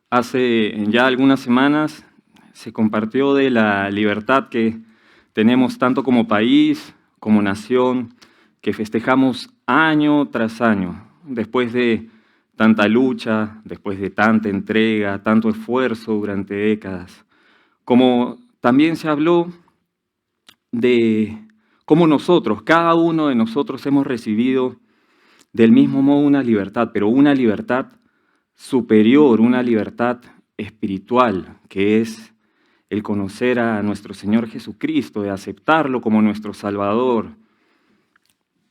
Hace ya algunas semanas se compartió de la libertad que tenemos tanto como país, como nación, que festejamos año tras año, después de tanta lucha, después de tanta entrega, tanto esfuerzo durante décadas. Como también se habló de cómo nosotros, cada uno de nosotros hemos recibido del mismo modo una libertad, pero una libertad superior, una libertad espiritual, que es el conocer a nuestro Señor Jesucristo, de aceptarlo como nuestro Salvador,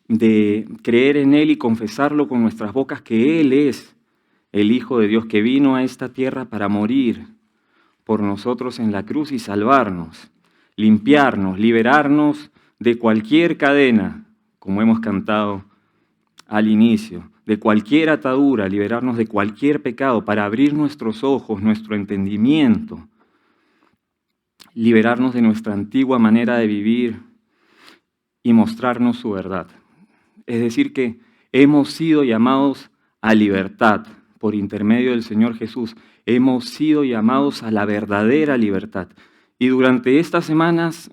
de creer en Él y confesarlo con nuestras bocas que Él es el Hijo de Dios que vino a esta tierra para morir por nosotros en la cruz y salvarnos, limpiarnos, liberarnos de cualquier cadena, como hemos cantado al inicio, de cualquier atadura, liberarnos de cualquier pecado, para abrir nuestros ojos, nuestro entendimiento, liberarnos de nuestra antigua manera de vivir y mostrarnos su verdad. Es decir, que hemos sido llamados a libertad por intermedio del Señor Jesús. Hemos sido llamados a la verdadera libertad. Y durante estas semanas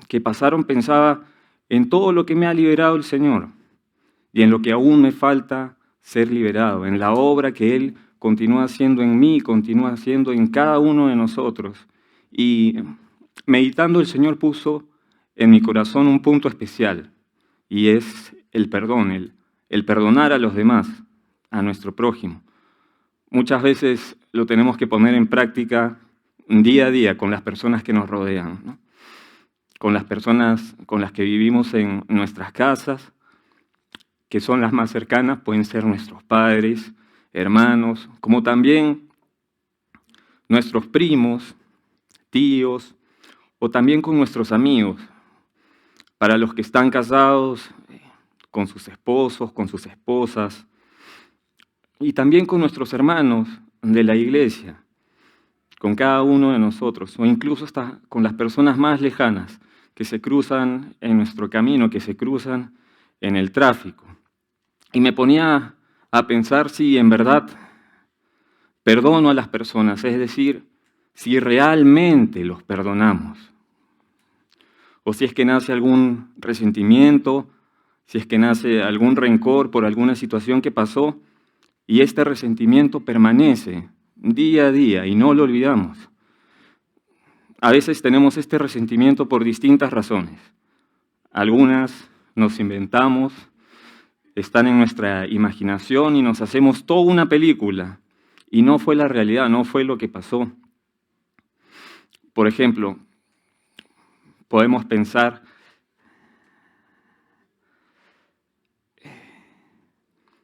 que pasaron pensaba en todo lo que me ha liberado el Señor y en lo que aún me falta ser liberado, en la obra que Él continúa haciendo en mí, continúa haciendo en cada uno de nosotros. Y meditando, el Señor puso en mi corazón un punto especial, y es el perdón, el perdonar a los demás, a nuestro prójimo. Muchas veces lo tenemos que poner en práctica día a día con las personas que nos rodean, ¿no? Con las personas con las que vivimos en nuestras casas, que son las más cercanas, pueden ser nuestros padres, hermanos, como también nuestros primos, tíos, o también con nuestros amigos. Para los que están casados, con sus esposos, con sus esposas, y también con nuestros hermanos de la iglesia, con cada uno de nosotros, o incluso hasta con las personas más lejanas que se cruzan en nuestro camino, que se cruzan en el tráfico. Y me ponía a pensar si en verdad perdono a las personas, es decir, si realmente los perdonamos, o si es que nace algún resentimiento, si es que nace algún rencor por alguna situación que pasó, y este resentimiento permanece día a día y no lo olvidamos. A veces tenemos este resentimiento por distintas razones. Algunas nos inventamos, están en nuestra imaginación y nos hacemos toda una película y no fue la realidad, no fue lo que pasó. Por ejemplo, podemos pensar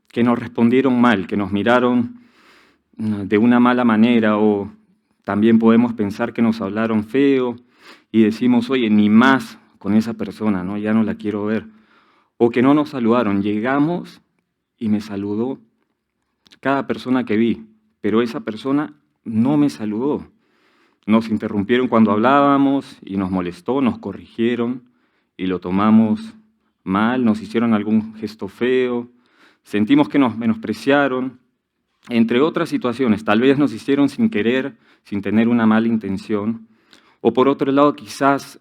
que nos respondieron mal, que nos miraron de una mala manera, o también podemos pensar que nos hablaron feo y decimos, oye, ni más con esa persona, ¿no? Ya no la quiero ver. O que no nos saludaron, llegamos y me saludó cada persona que vi, pero esa persona no me saludó. Nos interrumpieron cuando hablábamos y nos molestó, nos corrigieron y lo tomamos mal, nos hicieron algún gesto feo, sentimos que nos menospreciaron, entre otras situaciones. Tal vez nos hicieron sin querer, sin tener una mala intención. O por otro lado, quizás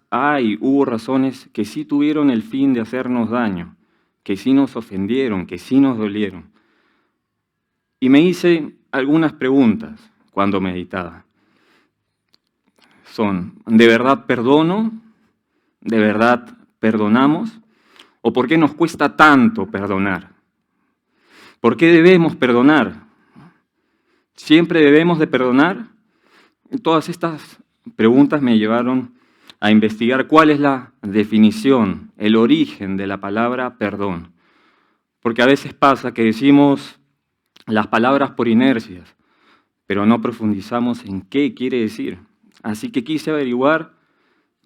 hubo razones que sí tuvieron el fin de hacernos daño, que sí nos ofendieron, que sí nos dolieron. Y me hice algunas preguntas cuando meditaba. Son, ¿de verdad perdono? ¿De verdad perdonamos? ¿O por qué nos cuesta tanto perdonar? ¿Por qué debemos perdonar? ¿Siempre debemos de perdonar? Todas estas preguntas me llevaron a investigar cuál es la definición, el origen de la palabra perdón. Porque a veces pasa que decimos las palabras por inercias, pero no profundizamos en qué quiere decir. Así que quise averiguar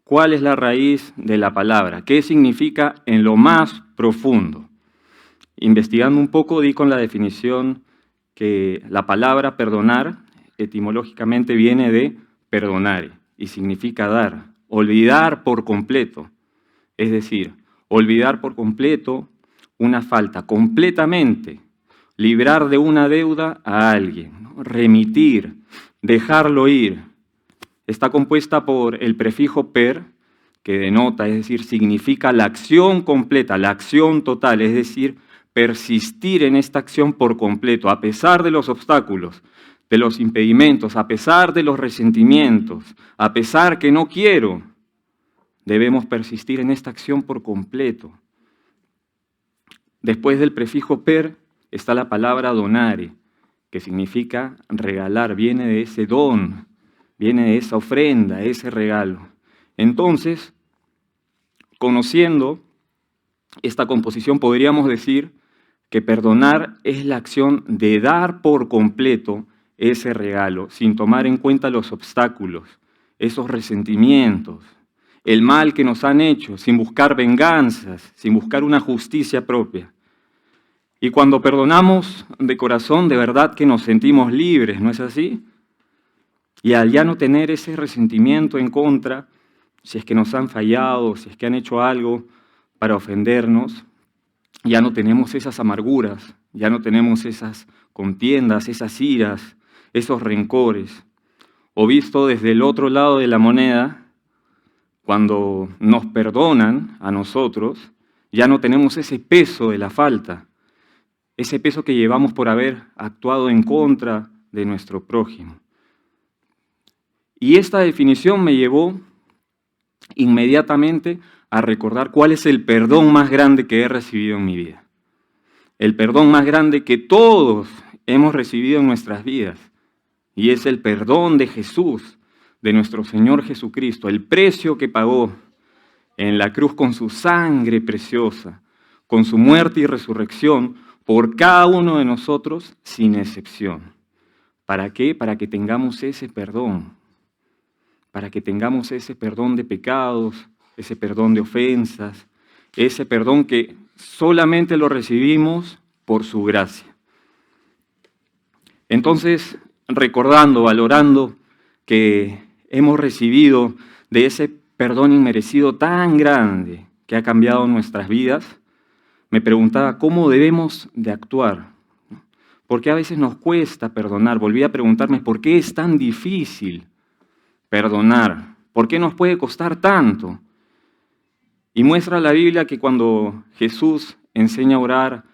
cuál es la raíz de la palabra, qué significa en lo más profundo. Investigando un poco, di con la definición que la palabra perdonar etimológicamente viene de perdonare y significa dar, olvidar por completo. Es decir, olvidar por completo una falta, completamente, librar de una deuda a alguien, ¿no? remitir, dejarlo ir. Está compuesta por el prefijo per, que denota, es decir, significa la acción completa, la acción total, es decir, persistir en esta acción por completo, a pesar de los obstáculos, de los impedimentos, a pesar de los resentimientos, a pesar que no quiero, debemos persistir en esta acción por completo. Después del prefijo per está la palabra donare, que significa regalar, viene de ese don, viene de esa ofrenda, ese regalo. Entonces, conociendo esta composición, podríamos decir que perdonar es la acción de dar por completo ese regalo, sin tomar en cuenta los obstáculos, esos resentimientos, el mal que nos han hecho, sin buscar venganzas, sin buscar una justicia propia. Y cuando perdonamos de corazón, de verdad que nos sentimos libres, ¿no es así? Y al ya no tener ese resentimiento en contra, si es que nos han fallado, si es que han hecho algo para ofendernos, ya no tenemos esas amarguras, ya no tenemos esas contiendas, esas iras, esos rencores. O visto desde el otro lado de la moneda, cuando nos perdonan a nosotros, ya no tenemos ese peso de la falta, ese peso que llevamos por haber actuado en contra de nuestro prójimo. Y esta definición me llevó inmediatamente a recordar cuál es el perdón más grande que he recibido en mi vida. El perdón más grande que todos hemos recibido en nuestras vidas. Y es el perdón de Jesús, de nuestro Señor Jesucristo, el precio que pagó en la cruz con su sangre preciosa, con su muerte y resurrección, por cada uno de nosotros sin excepción. ¿Para qué? Para que tengamos ese perdón. Para que tengamos ese perdón de pecados, ese perdón de ofensas, ese perdón que solamente lo recibimos por su gracia. Entonces, recordando, valorando que hemos recibido de ese perdón inmerecido tan grande que ha cambiado nuestras vidas, me preguntaba cómo debemos de actuar. ¿Por qué a veces nos cuesta perdonar? Volví a preguntarme por qué es tan difícil perdonar. ¿Por qué nos puede costar tanto? Y muestra la Biblia que cuando Jesús enseña a orar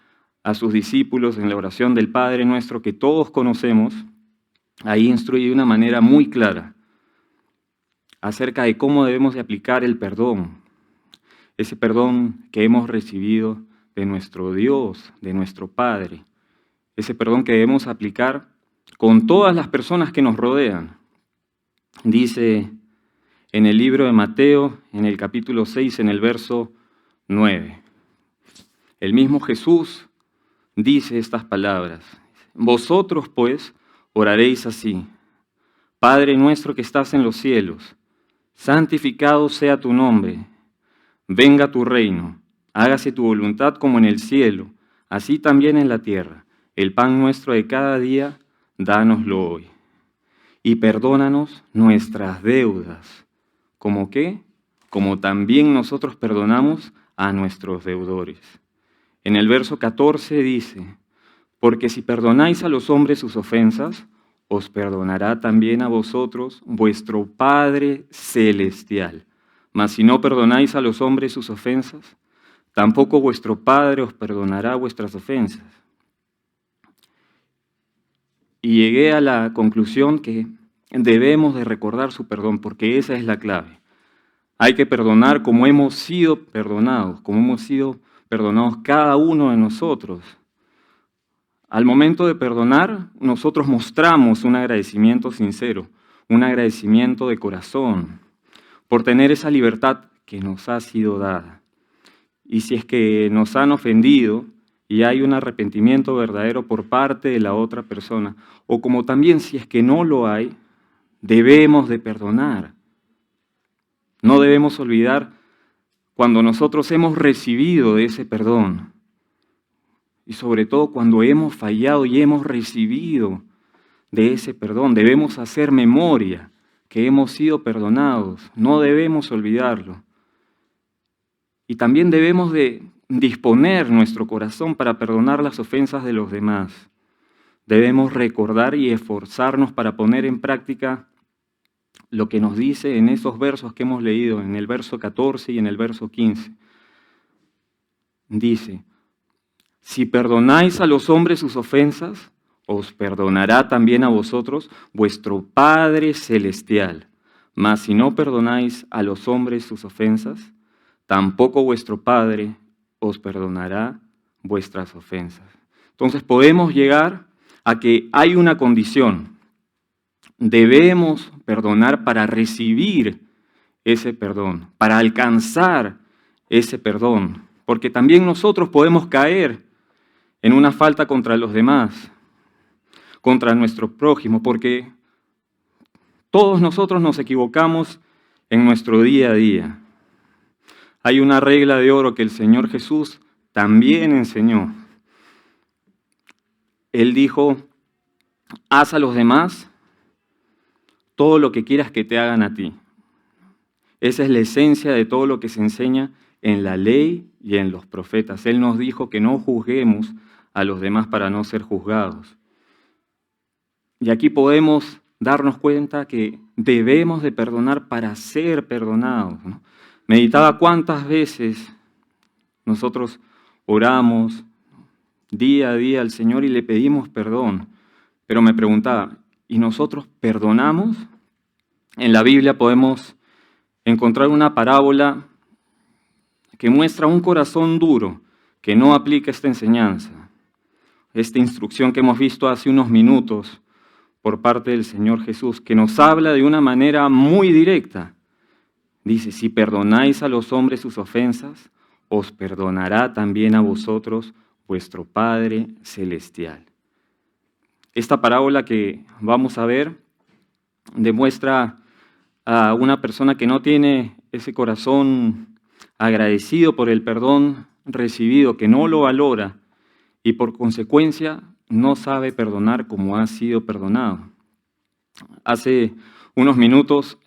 a sus discípulos en la oración del Padre Nuestro que todos conocemos, ahí instruye de una manera muy clara acerca de cómo debemos de aplicar el perdón, ese perdón que hemos recibido de nuestro Dios, de nuestro Padre, ese perdón que debemos aplicar con todas las personas que nos rodean. Dice en el libro de Mateo, en el capítulo 6, en el verso 9. El mismo Jesús dice estas palabras. Vosotros, pues, oraréis así. Padre nuestro que estás en los cielos, santificado sea tu nombre. Venga tu reino. Hágase tu voluntad como en el cielo, así también en la tierra. El pan nuestro de cada día, dánoslo hoy. Y perdónanos nuestras deudas. ¿Cómo qué? Como también nosotros perdonamos a nuestros deudores. En el verso 14 dice, porque si perdonáis a los hombres sus ofensas, os perdonará también a vosotros vuestro Padre Celestial. Mas si no perdonáis a los hombres sus ofensas, tampoco vuestro Padre os perdonará vuestras ofensas. Y llegué a la conclusión que debemos de recordar su perdón, porque esa es la clave. Hay que perdonar como hemos sido perdonados, como hemos sido perdonados cada uno de nosotros. Al momento de perdonar, nosotros mostramos un agradecimiento sincero, un agradecimiento de corazón, por tener esa libertad que nos ha sido dada. Y si es que nos han ofendido y hay un arrepentimiento verdadero por parte de la otra persona, o como también si es que no lo hay, debemos de perdonar. No debemos olvidar cuando nosotros hemos recibido ese perdón. Y sobre todo cuando hemos fallado y hemos recibido de ese perdón, debemos hacer memoria que hemos sido perdonados. No debemos olvidarlo. Y también debemos de disponer nuestro corazón para perdonar las ofensas de los demás. debemos recordar y esforzarnos para poner en práctica lo que nos dice en esos versos que hemos leído, en el verso 14 y en el verso 15. Dice, si perdonáis a los hombres sus ofensas, os perdonará también a vosotros vuestro Padre Celestial. Mas si no perdonáis a los hombres sus ofensas, tampoco vuestro Padre os perdonará vuestras ofensas. Entonces podemos llegar a que hay una condición. Debemos perdonar para recibir ese perdón, para alcanzar ese perdón, porque también nosotros podemos caer en una falta contra los demás, contra nuestro prójimo, porque todos nosotros nos equivocamos en nuestro día a día. Hay una regla de oro que el Señor Jesús también enseñó. Él dijo, haz a los demás todo lo que quieras que te hagan a ti. Esa es la esencia de todo lo que se enseña en la ley y en los profetas. Él nos dijo que no juzguemos a los demás para no ser juzgados. Y aquí podemos darnos cuenta que debemos de perdonar para ser perdonados, ¿no? Meditaba cuántas veces nosotros oramos día a día al Señor y le pedimos perdón, pero me preguntaba, ¿y nosotros perdonamos? En la Biblia podemos encontrar una parábola que muestra un corazón duro que no aplica esta enseñanza, esta instrucción que hemos visto hace unos minutos por parte del Señor Jesús, que nos habla de una manera muy directa. Dice, si perdonáis a los hombres sus ofensas, os perdonará también a vosotros vuestro Padre Celestial. Esta parábola que vamos a ver demuestra a una persona que no tiene ese corazón agradecido por el perdón recibido, que no lo valora y por consecuencia no sabe perdonar como ha sido perdonado. Hace unos minutos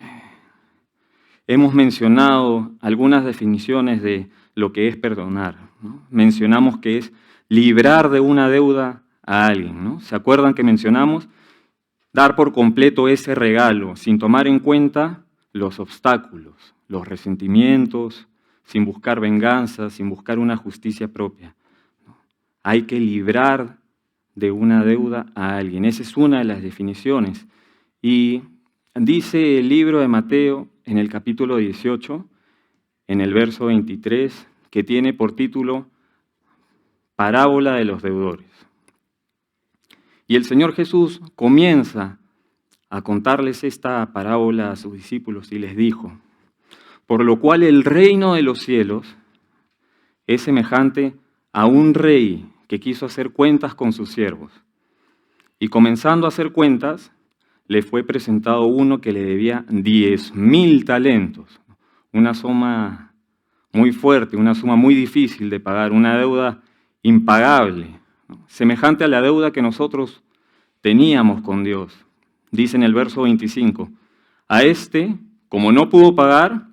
hemos mencionado algunas definiciones de lo que es perdonar, ¿no? Mencionamos que es librar de una deuda a alguien, ¿no? ¿Se acuerdan que mencionamos? Dar por completo ese regalo, sin tomar en cuenta los obstáculos, los resentimientos, sin buscar venganza, sin buscar una justicia propia. Hay que librar de una deuda a alguien. Esa es una de las definiciones. Y dice el libro de Mateo en el capítulo 18, en el verso 23, que tiene por título Parábola de los deudores. Y el Señor Jesús comienza a contarles esta parábola a sus discípulos y les dijo, por lo cual el reino de los cielos es semejante a un rey que quiso hacer cuentas con sus siervos. Y comenzando a hacer cuentas, le fue presentado uno que le debía 10.000 talentos, una suma muy fuerte, una suma muy difícil de pagar, una deuda impagable, semejante a la deuda que nosotros teníamos con Dios. Dice en el verso 25, a este, como no pudo pagar,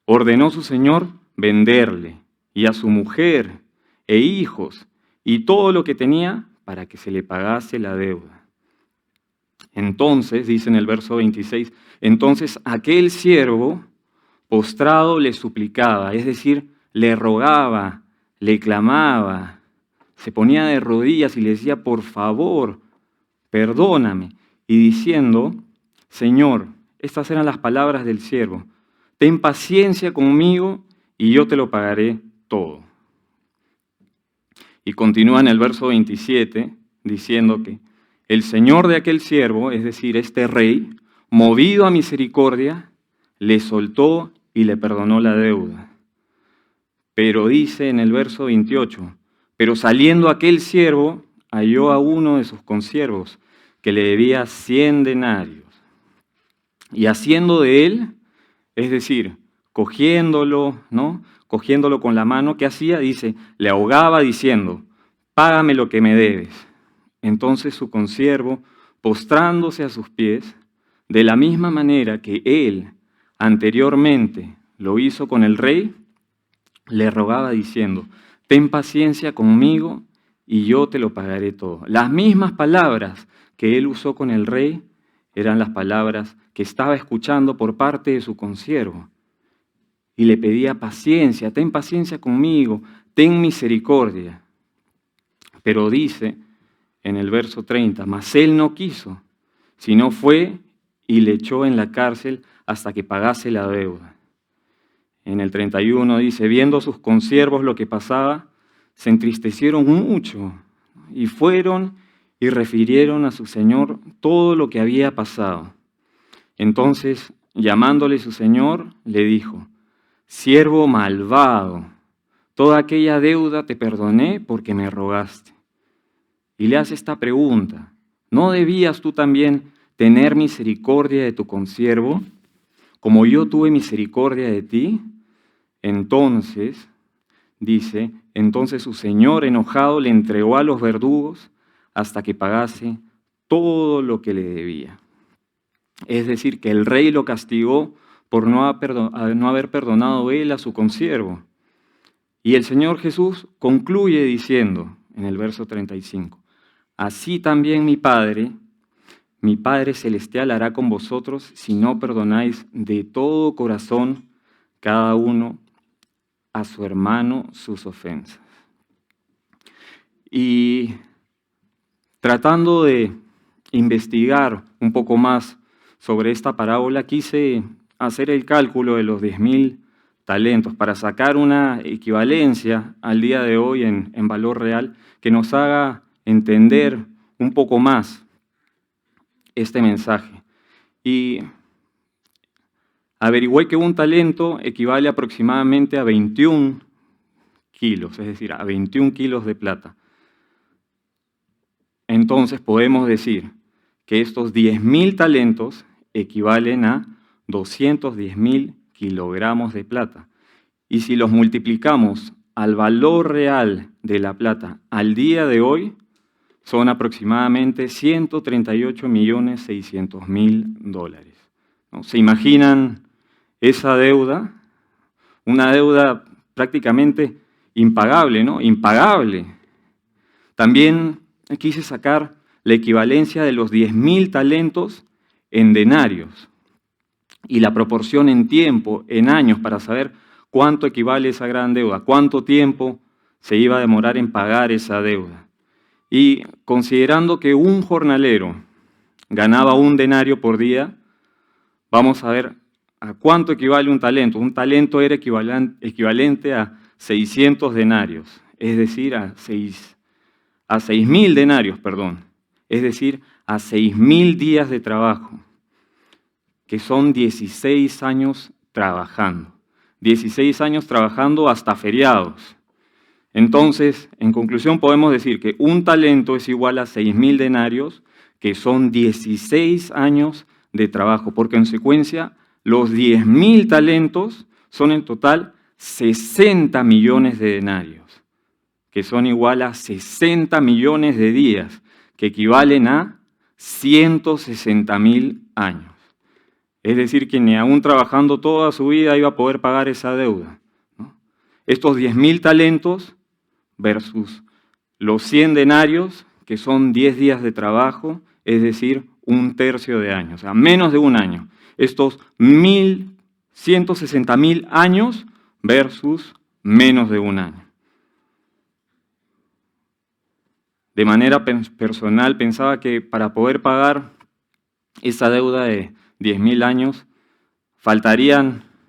ordenó su señor venderle, y a su mujer e hijos, y todo lo que tenía, para que se le pagase la deuda. Entonces, dice en el verso 26, entonces aquel siervo postrado le suplicaba, es decir, le rogaba, le clamaba, se ponía de rodillas y le decía, por favor, perdóname. Y diciendo, Señor, estas eran las palabras del siervo, ten paciencia conmigo y yo te lo pagaré todo. Y continúa en el verso 27 diciendo que el señor de aquel siervo, es decir, este rey, movido a misericordia, le soltó y le perdonó la deuda. Pero dice en el verso 28, pero saliendo aquel siervo, halló a uno de sus consiervos que le debía 100 denarios. Y haciendo de él, es decir, cogiéndolo, ¿no? Cogiéndolo con la mano, ¿qué hacía? Dice, le ahogaba diciendo, págame lo que me debes. Entonces su consiervo, postrándose a sus pies, de la misma manera que él anteriormente lo hizo con el rey, le rogaba diciendo, ten paciencia conmigo y te lo pagaré todo. y yo te lo pagaré todo. Las mismas palabras que él usó con el rey eran las palabras que estaba escuchando por parte de su consiervo. Y le pedía paciencia, ten paciencia conmigo, ten misericordia. Pero dice en el verso 30, mas él no quiso, sino fue y le echó en la cárcel hasta que pagase la deuda. En el 31 dice, viendo sus consiervos lo que pasaba, se entristecieron mucho y fueron y refirieron a su señor todo lo que había pasado. Entonces, llamándole su señor, le dijo, siervo malvado, toda aquella deuda te perdoné porque me rogaste. Y le hace esta pregunta, ¿no debías tú también tener misericordia de tu consiervo, como yo tuve misericordia de ti? Entonces, dice, entonces su señor enojado le entregó a los verdugos hasta que pagase todo lo que le debía. Es decir, que el rey lo castigó por no haber perdonado él a su consiervo. Y el Señor Jesús concluye diciendo en el verso 35, así también mi Padre Celestial hará con vosotros si no perdonáis de todo corazón cada uno a su hermano sus ofensas. Y tratando de investigar un poco más sobre esta parábola, quise hacer el cálculo de los 10.000 talentos para sacar una equivalencia al día de hoy en valor real que nos haga entender un poco más este mensaje. Y averigüé que un talento equivale aproximadamente a 21 kilos, es decir, a 21 kilos de plata. Entonces podemos decir que estos 10.000 talentos equivalen a 210.000 kilogramos de plata. Y si los multiplicamos al valor real de la plata al día de hoy, son aproximadamente $138.600.000. ¿No? ¿Se imaginan esa deuda? Una deuda prácticamente impagable, ¿no? Impagable. También quise sacar la equivalencia de los 10.000 talentos en denarios y la proporción en tiempo, en años, para saber cuánto equivale esa gran deuda, cuánto tiempo se iba a demorar en pagar esa deuda. Y considerando que un jornalero ganaba 1 denario por día, vamos a ver a cuánto equivale un talento. Un talento era equivalente a 600 denarios, es decir, a 6.000 denarios, es decir, a 6.000 días de trabajo, que son 16 años trabajando. 16 años trabajando hasta feriados. Entonces, en conclusión, podemos decir que un talento es igual a 6.000 denarios, que son 16 años de trabajo. Por consecuencia, los 10.000 talentos son en total 60 millones de denarios, que son igual a 60 millones de días, que equivalen a 160.000 años. Es decir, que ni aún trabajando toda su vida iba a poder pagar esa deuda, ¿no? Estos 10.000 talentos versus los 100 denarios, que son 10 días de trabajo, es decir, 1/3 de año, o sea, menos de un año. Estos 160.000 años versus menos de un año. De manera personal, pensaba que para poder pagar esa deuda de 10.000 años,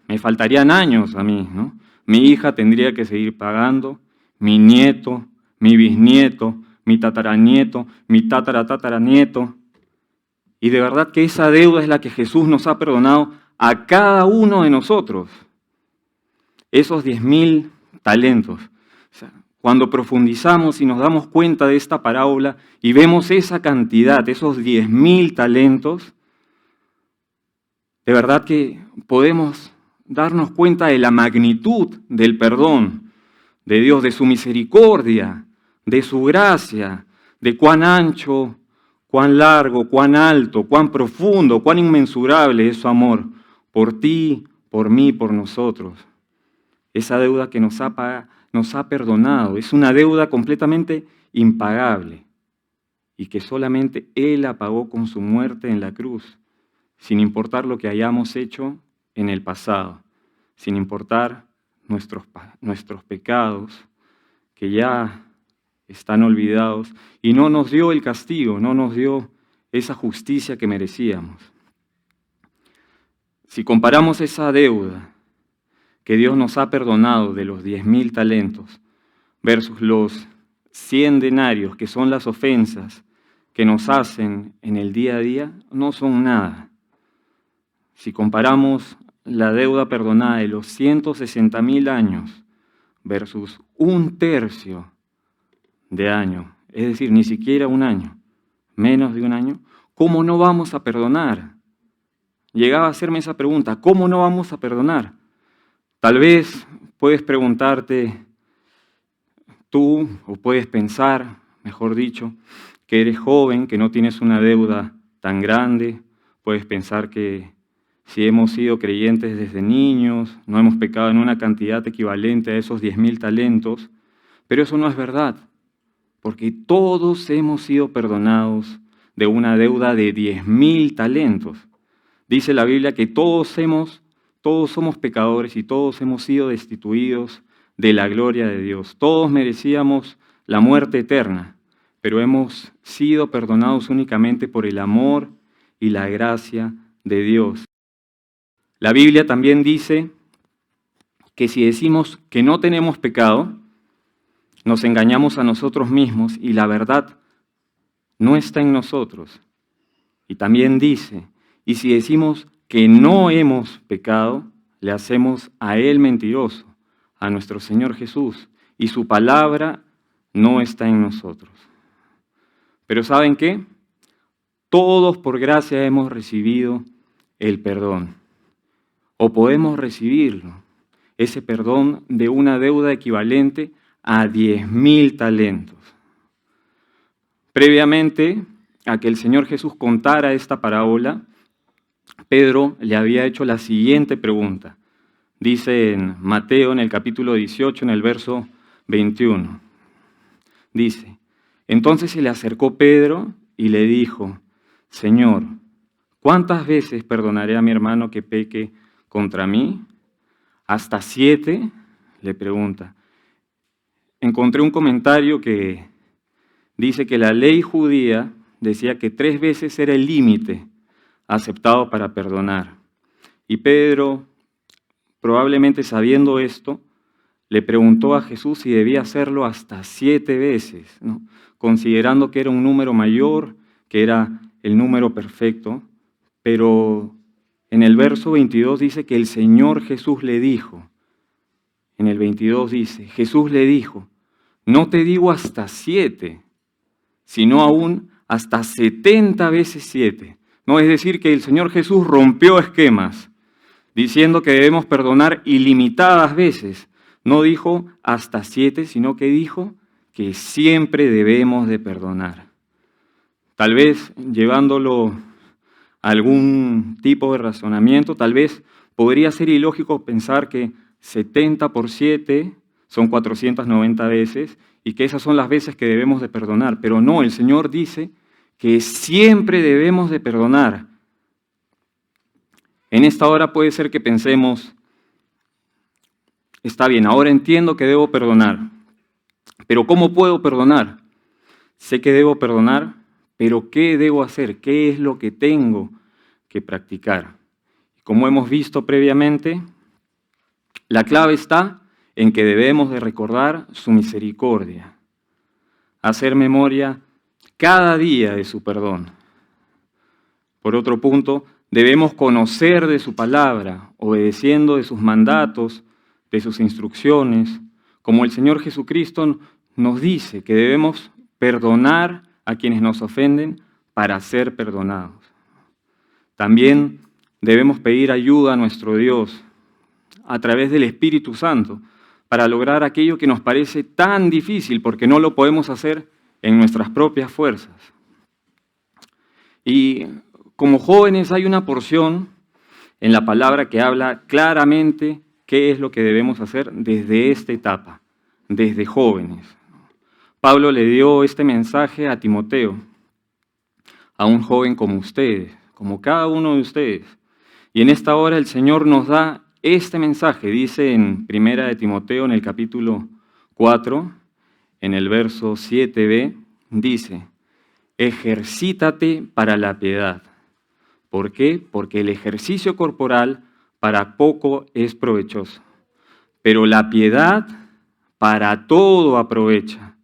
me faltarían años a mí, ¿no? Mi hija tendría que seguir pagando, mi nieto, mi bisnieto, mi tataranieto, mi tataranieto. Y de verdad que esa deuda es la que Jesús nos ha perdonado a cada uno de nosotros. Esos 10.000 talentos. O sea, cuando profundizamos y nos damos cuenta de esta parábola y vemos esa cantidad, esos 10.000 talentos, de verdad que podemos darnos cuenta de la magnitud del perdón de Dios, de su misericordia, de su gracia, de cuán ancho, cuán largo, cuán alto, cuán profundo, cuán inmensurable es su amor por ti, por mí, por nosotros. Esa deuda que nos ha nos ha perdonado. Es una deuda completamente impagable y que solamente Él la pagó con su muerte en la cruz, sin importar lo que hayamos hecho en el pasado, sin importar nuestros pecados, que ya están olvidados, y no nos dio el castigo, no nos dio esa justicia que merecíamos. Si comparamos esa deuda que Dios nos ha perdonado de los 10.000 talentos versus los 100 denarios, que son las ofensas que nos hacen en el día a día, no son nada. Si comparamos la deuda perdonada de los 160.000 años versus 1/3 de año, es decir, ni siquiera un año, menos de un año, ¿cómo no vamos a perdonar? Llegaba a hacerme esa pregunta, ¿cómo no vamos a perdonar? Tal vez puedes preguntarte tú, o puedes pensar, mejor dicho, que eres joven, que no tienes una deuda tan grande. Puedes pensar que si hemos sido creyentes desde niños, no hemos pecado en una cantidad equivalente a esos 10.000 talentos, pero eso no es verdad, porque todos hemos sido perdonados de una deuda de 10.000 talentos. Dice la Biblia que todos somos pecadores y todos hemos sido destituidos de la gloria de Dios. Todos merecíamos la muerte eterna, pero hemos sido perdonados únicamente por el amor y la gracia de Dios. La Biblia también dice que si decimos que no tenemos pecado, nos engañamos a nosotros mismos y la verdad no está en nosotros. Y también dice, y si decimos que no hemos pecado, le hacemos a Él mentiroso, a nuestro Señor Jesús, y su palabra no está en nosotros. Pero ¿saben qué? Todos por gracia hemos recibido el perdón, o podemos recibirlo, ese perdón de una deuda equivalente a 10.000 talentos. Previamente a que el Señor Jesús contara esta parábola, Pedro le había hecho la siguiente pregunta. Dice en Mateo, en el capítulo 18, en el verso 21. Dice, entonces se le acercó Pedro y le dijo, Señor, ¿cuántas veces perdonaré a mi hermano que peque contra mí? ¿Hasta 7? Le pregunta. Encontré un comentario que dice que la ley judía decía que 3 veces era el límite aceptado para perdonar. Y Pedro, probablemente sabiendo esto, le preguntó a Jesús si debía hacerlo hasta 7 veces, ¿no? Considerando que era un número mayor, que era el número perfecto. Pero en el verso 22 dice que el Señor Jesús le dijo, en el 22 dice, Jesús le dijo, no te digo hasta 7, sino aún hasta 70 veces 7. No, es decir, que el Señor Jesús rompió esquemas, diciendo que debemos perdonar ilimitadas veces. No dijo hasta 7, sino que dijo que siempre debemos de perdonar. Tal vez llevándolo a algún tipo de razonamiento, tal vez podría ser ilógico pensar que 70 por 7 son 490 veces y que esas son las veces que debemos de perdonar. Pero no, el Señor dice que siempre debemos de perdonar. En esta hora puede ser que pensemos, está bien, ahora entiendo que debo perdonar, pero ¿cómo puedo perdonar? Sé que debo perdonar, pero ¿qué debo hacer? ¿Qué es lo que tengo que practicar? Como hemos visto previamente, la clave está en que debemos de recordar su misericordia, hacer memoria cada día de su perdón. Por otro punto, debemos conocer de su palabra, obedeciendo de sus mandatos, de sus instrucciones, como el Señor Jesucristo nos dice que debemos perdonar a quienes nos ofenden para ser perdonados. También debemos pedir ayuda a nuestro Dios a través del Espíritu Santo para lograr aquello que nos parece tan difícil porque no lo podemos hacer en nuestras propias fuerzas. Y como jóvenes hay una porción en la palabra que habla claramente qué es lo que debemos hacer desde esta etapa, desde jóvenes. Pablo le dio este mensaje a Timoteo, a un joven como ustedes, como cada uno de ustedes. Y en esta hora el Señor nos da este mensaje, dice en 1 de Timoteo, en el capítulo 4, en el verso 7b, dice, ejercítate para la piedad. ¿Por qué? Porque el ejercicio corporal para poco es provechoso, pero la piedad para todo aprovecha,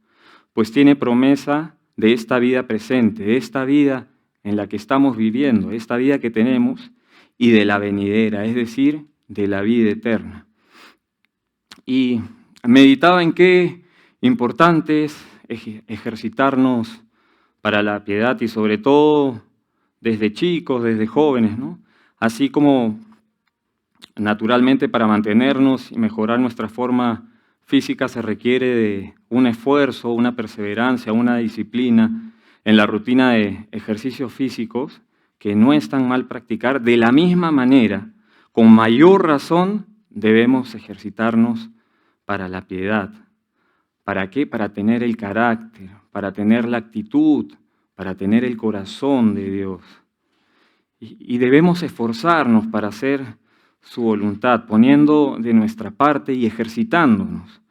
pues tiene promesa de esta vida presente, de esta vida en la que estamos viviendo, esta vida que tenemos, y de la venidera, es decir, de la vida eterna. Y meditaba en qué importante es ejercitarnos para la piedad y sobre todo desde chicos, desde jóvenes, ¿no? Así como naturalmente para mantenernos y mejorar nuestra forma física se requiere de un esfuerzo, una perseverancia, una disciplina en la rutina de ejercicios físicos que no es tan mal practicar. De la misma manera, con mayor razón, debemos ejercitarnos para la piedad. ¿Para qué? Para tener el carácter, para tener la actitud, para tener el corazón de Dios. Y debemos esforzarnos para hacer su voluntad, poniendo de nuestra parte y ejercitándonos.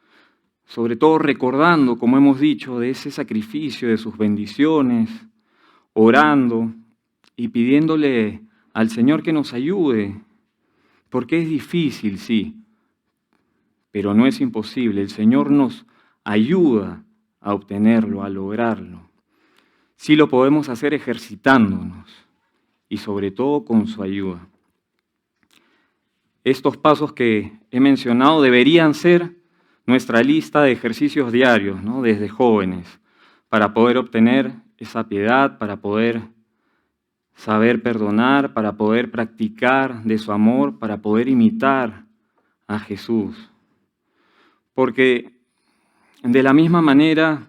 Sobre todo recordando, como hemos dicho, de ese sacrificio, de sus bendiciones, orando y pidiéndole al Señor que nos ayude, porque es difícil, sí, pero no es imposible. El Señor nos ayuda a obtenerlo, a lograrlo. Sí lo podemos hacer ejercitándonos y sobre todo con su ayuda. Estos pasos que he mencionado deberían ser nuestra lista de ejercicios diarios, ¿no? Desde jóvenes, para poder obtener esa piedad, para poder saber perdonar, para poder practicar de su amor, para poder imitar a Jesús. Porque de la misma manera,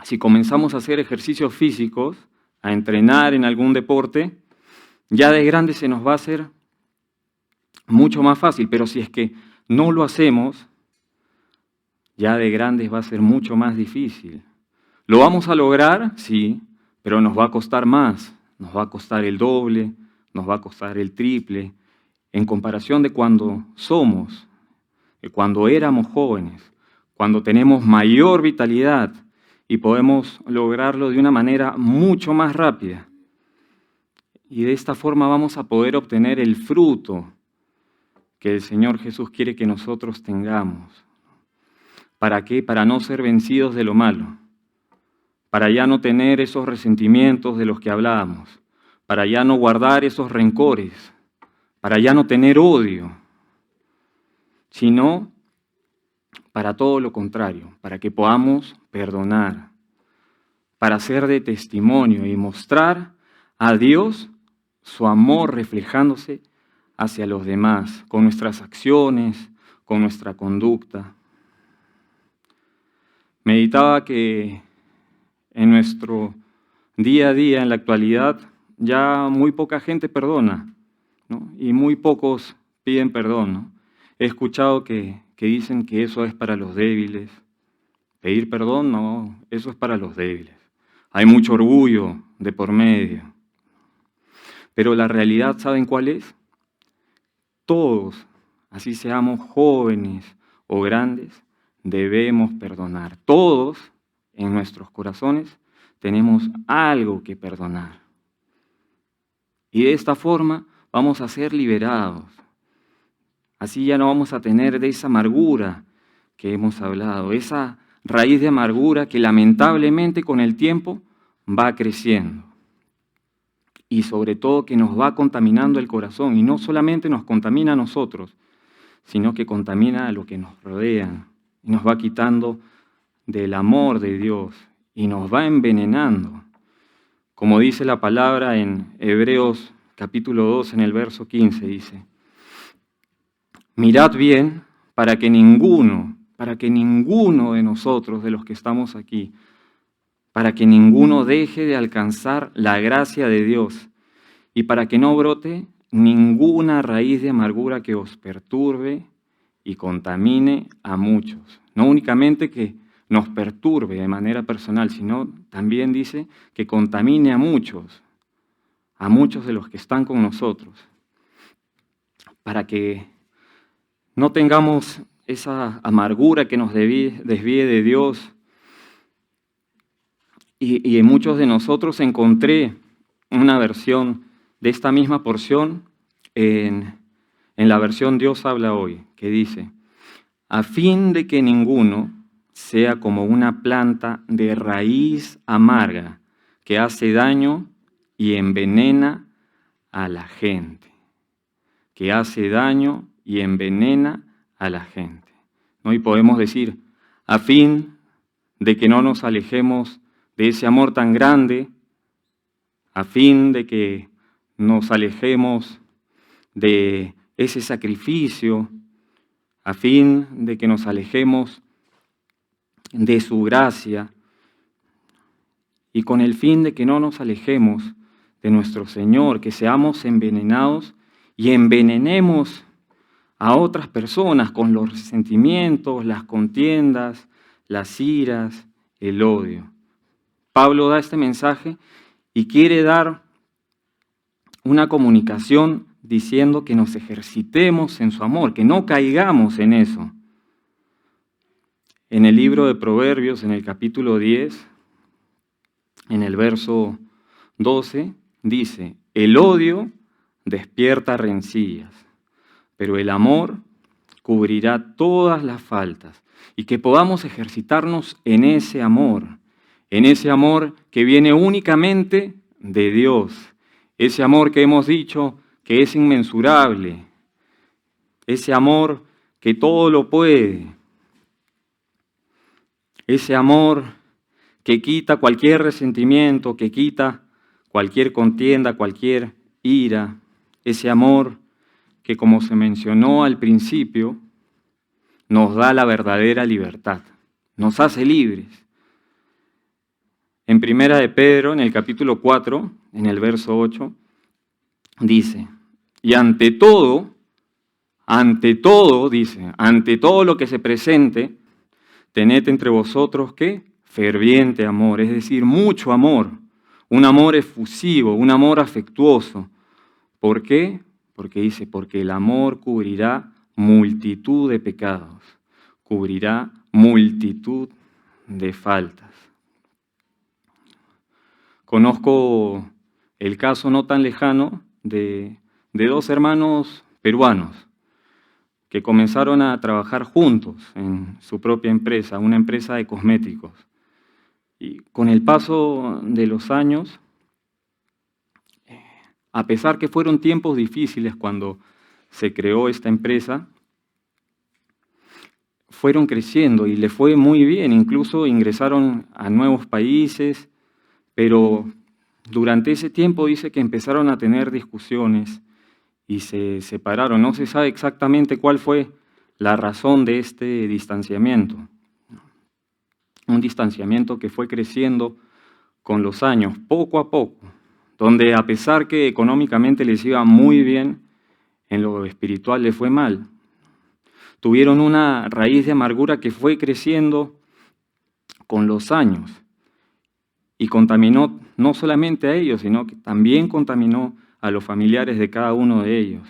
si comenzamos a hacer ejercicios físicos, a entrenar en algún deporte, ya de grande se nos va a hacer mucho más fácil, pero si es que no lo hacemos, ya de grandes va a ser mucho más difícil. ¿Lo vamos a lograr? Sí, pero nos va a costar más, nos va a costar el doble, nos va a costar el triple, en comparación de cuando somos, de cuando éramos jóvenes, cuando tenemos mayor vitalidad y podemos lograrlo de una manera mucho más rápida. Y de esta forma vamos a poder obtener el fruto que el Señor Jesús quiere que nosotros tengamos. ¿Para qué? Para no ser vencidos de lo malo, para ya no tener esos resentimientos de los que hablábamos, para ya no guardar esos rencores, para ya no tener odio, sino para todo lo contrario, para que podamos perdonar, para ser de testimonio y mostrar a Dios su amor reflejándose hacia los demás, con nuestras acciones, con nuestra conducta. Meditaba que en nuestro día a día, en la actualidad, ya muy poca gente perdona, ¿no? Y muy pocos piden perdón, ¿no? He escuchado que dicen que eso es para los débiles. Pedir perdón, no, eso es para los débiles. Hay mucho orgullo de por medio. Pero la realidad, ¿saben cuál es? Todos, así seamos jóvenes o grandes, debemos perdonar. Todos en nuestros corazones tenemos algo que perdonar. Y de esta forma vamos a ser liberados. Así ya no vamos a tener de esa amargura que hemos hablado, esa raíz de amargura que lamentablemente con el tiempo va creciendo. Y sobre todo que nos va contaminando el corazón. Y no solamente nos contamina a nosotros, sino que contamina a los que nos rodean. Y nos va quitando del amor de Dios. Y nos va envenenando. Como dice la palabra en Hebreos capítulo 2, en el verso 15, dice: mirad bien para que ninguno de nosotros, de los que estamos aquí, para que ninguno deje de alcanzar la gracia de Dios y para que no brote ninguna raíz de amargura que os perturbe y contamine a muchos. No únicamente que nos perturbe de manera personal, sino también dice que contamine a muchos de los que están con nosotros, para que no tengamos esa amargura que nos desvíe de Dios. Y en muchos de nosotros encontré una versión de esta misma porción en la versión Dios habla hoy, que dice: a fin de que ninguno sea como una planta de raíz amarga que hace daño y envenena a la gente. Que hace daño y envenena a la gente. ¿No? Y podemos decir, a fin de que no nos alejemos de ese amor tan grande, a fin de que nos alejemos de ese sacrificio, a fin de que nos alejemos de su gracia, y con el fin de que no nos alejemos de nuestro Señor, que seamos envenenados y envenenemos a otras personas con los resentimientos, las contiendas, las iras, el odio. Pablo da este mensaje y quiere dar una comunicación diciendo que nos ejercitemos en su amor, que no caigamos en eso. En el libro de Proverbios, en el capítulo 10, en el verso 12, dice: el odio despierta rencillas, pero el amor cubrirá todas las faltas. Y que podamos ejercitarnos en ese amor que viene únicamente de Dios, ese amor que hemos dicho que es inmensurable, ese amor que todo lo puede, ese amor que quita cualquier resentimiento, que quita cualquier contienda, cualquier ira, ese amor que, como se mencionó al principio, nos da la verdadera libertad, nos hace libres. En Primera de Pedro, en el capítulo 4, en el verso 8, dice: y ante todo, dice, ante todo lo que se presente, tened entre vosotros, ¿qué? Ferviente amor, es decir, mucho amor, un amor efusivo, un amor afectuoso. ¿Por qué? Porque dice, porque el amor cubrirá multitud de pecados, cubrirá multitud de faltas. Conozco el caso no tan lejano de dos hermanos peruanos que comenzaron a trabajar juntos en su propia empresa, una empresa de cosméticos. Y con el paso de los años, a pesar que fueron tiempos difíciles cuando se creó esta empresa, fueron creciendo y les fue muy bien, incluso ingresaron a nuevos países, pero durante ese tiempo dice que empezaron a tener discusiones y se separaron. No se sabe exactamente cuál fue la razón de este distanciamiento. Un distanciamiento que fue creciendo con los años, poco a poco, donde a pesar que económicamente les iba muy bien, en lo espiritual les fue mal. Tuvieron una raíz de amargura que fue creciendo con los años y contaminó no solamente a ellos, sino que también contaminó a los familiares de cada uno de ellos.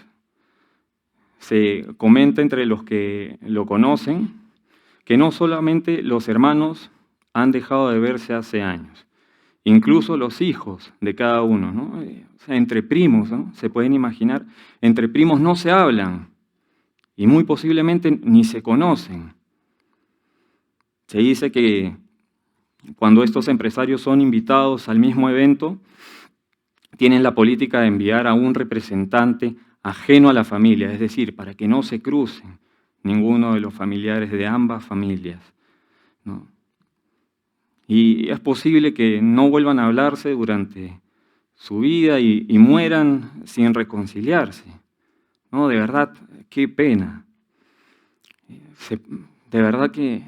Se comenta entre los que lo conocen que no solamente los hermanos han dejado de verse hace años, incluso los hijos de cada uno, ¿no? O sea, entre primos, ¿no? Se pueden imaginar, entre primos no se hablan y muy posiblemente ni se conocen. Se dice que cuando estos empresarios son invitados al mismo evento, tienen la política de enviar a un representante ajeno a la familia, es decir, para que no se crucen ninguno de los familiares de ambas familias, ¿no? Y es posible que no vuelvan a hablarse durante su vida y mueran sin reconciliarse, ¿no? De verdad, qué pena. De verdad que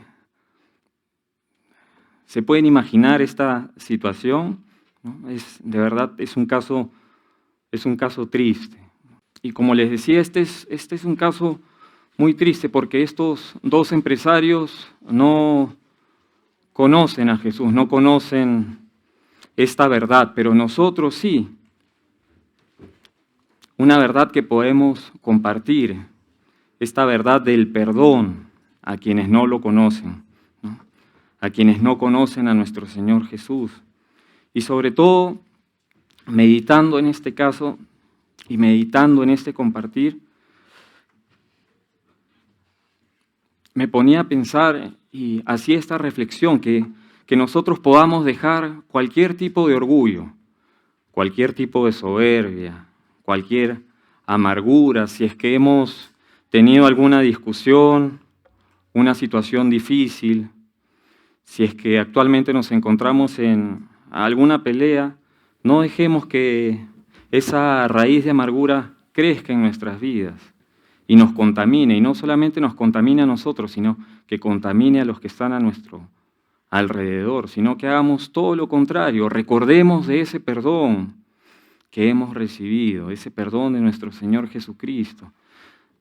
se pueden imaginar esta situación, ¿no? De verdad es un caso triste. Y como les decía, este es un caso muy triste porque estos dos empresarios no conocen a Jesús, no conocen esta verdad, pero nosotros sí. Una verdad que podemos compartir, esta verdad del perdón a quienes no lo conocen, ¿no? A quienes no conocen a nuestro Señor Jesús. Y sobre todo, meditando en este caso y meditando en este compartir, me ponía a pensar y hacía esta reflexión, que nosotros podamos dejar cualquier tipo de orgullo, cualquier tipo de soberbia, cualquier amargura, si es que hemos tenido alguna discusión, una situación difícil, si es que actualmente nos encontramos en alguna pelea, no dejemos que esa raíz de amargura crezca en nuestras vidas y nos contamine, y no solamente nos contamine a nosotros, sino que contamine a los que están a nuestro alrededor, sino que hagamos todo lo contrario, recordemos de ese perdón que hemos recibido, ese perdón de nuestro Señor Jesucristo.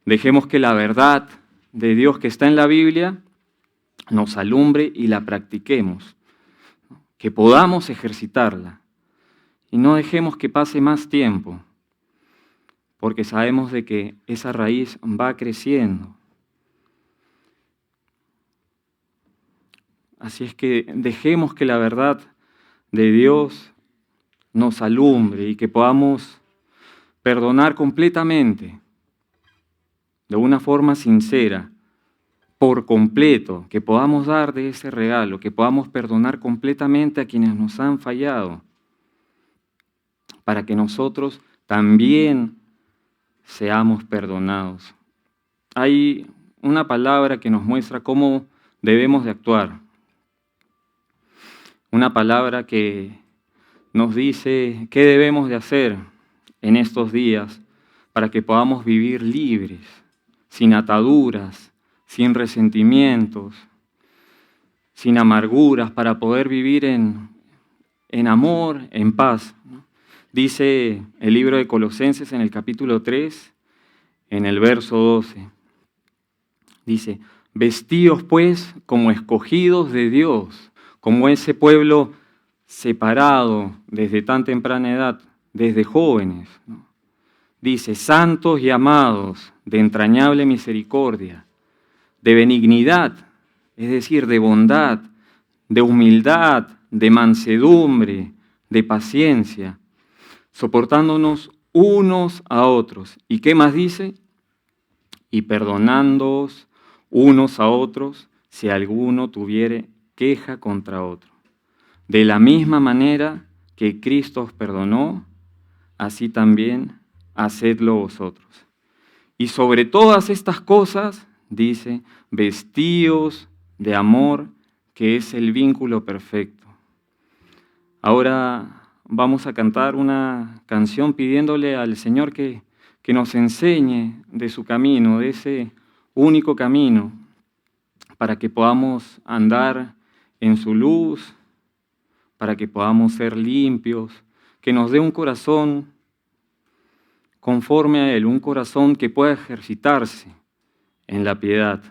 Dejemos que la verdad de Dios que está en la Biblia nos alumbre y la practiquemos, que podamos ejercitarla y no dejemos que pase más tiempo, porque sabemos de que esa raíz va creciendo. Así es que dejemos que la verdad de Dios nos alumbre y que podamos perdonar completamente, de una forma sincera, por completo, que podamos dar de ese regalo, que podamos perdonar completamente a quienes nos han fallado, para que nosotros también seamos perdonados. Hay una palabra que nos muestra cómo debemos de actuar, una palabra que nos dice qué debemos de hacer en estos días para que podamos vivir libres, sin ataduras, sin resentimientos, sin amarguras, para poder vivir en amor, en paz. Dice el libro de Colosenses en el capítulo 3, en el verso 12. Dice, vestíos pues como escogidos de Dios, como ese pueblo separado desde tan temprana edad, desde jóvenes, ¿no? Dice, santos y amados, de entrañable misericordia, de benignidad, es decir, de bondad, de humildad, de mansedumbre, de paciencia, soportándonos unos a otros. ¿Y qué más dice? Y perdonándoos unos a otros si alguno tuviere queja contra otro. De la misma manera que Cristo os perdonó, así también hacedlo vosotros. Y sobre todas estas cosas, dice, vestíos de amor, que es el vínculo perfecto. Ahora vamos a cantar una canción pidiéndole al Señor que nos enseñe de su camino, de ese único camino, para que podamos andar en su luz, para que podamos ser limpios, que nos dé un corazón conforme a Él, un corazón que pueda ejercitarse en la piedad,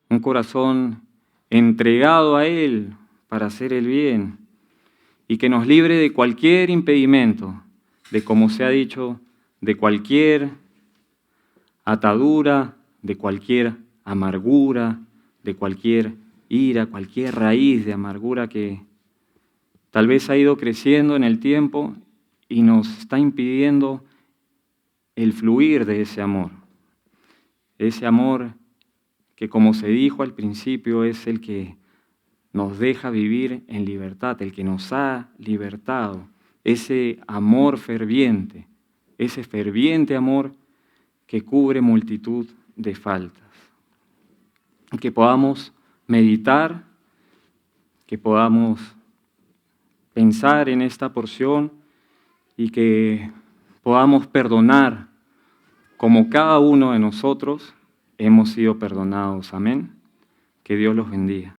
un corazón entregado a Él para hacer el bien y que nos libre de cualquier impedimento, de, como se ha dicho, de cualquier atadura, de cualquier amargura, de cualquier ira, cualquier raíz de amargura que tal vez ha ido creciendo en el tiempo y nos está impidiendo el fluir de ese amor que, como se dijo al principio, es el que nos deja vivir en libertad, el que nos ha libertado, ese amor ferviente, ese ferviente amor que cubre multitud de faltas. Que podamos meditar, que podamos pensar en esta porción y que podamos perdonar como cada uno de nosotros hemos sido perdonados. Amén. Que Dios los bendiga.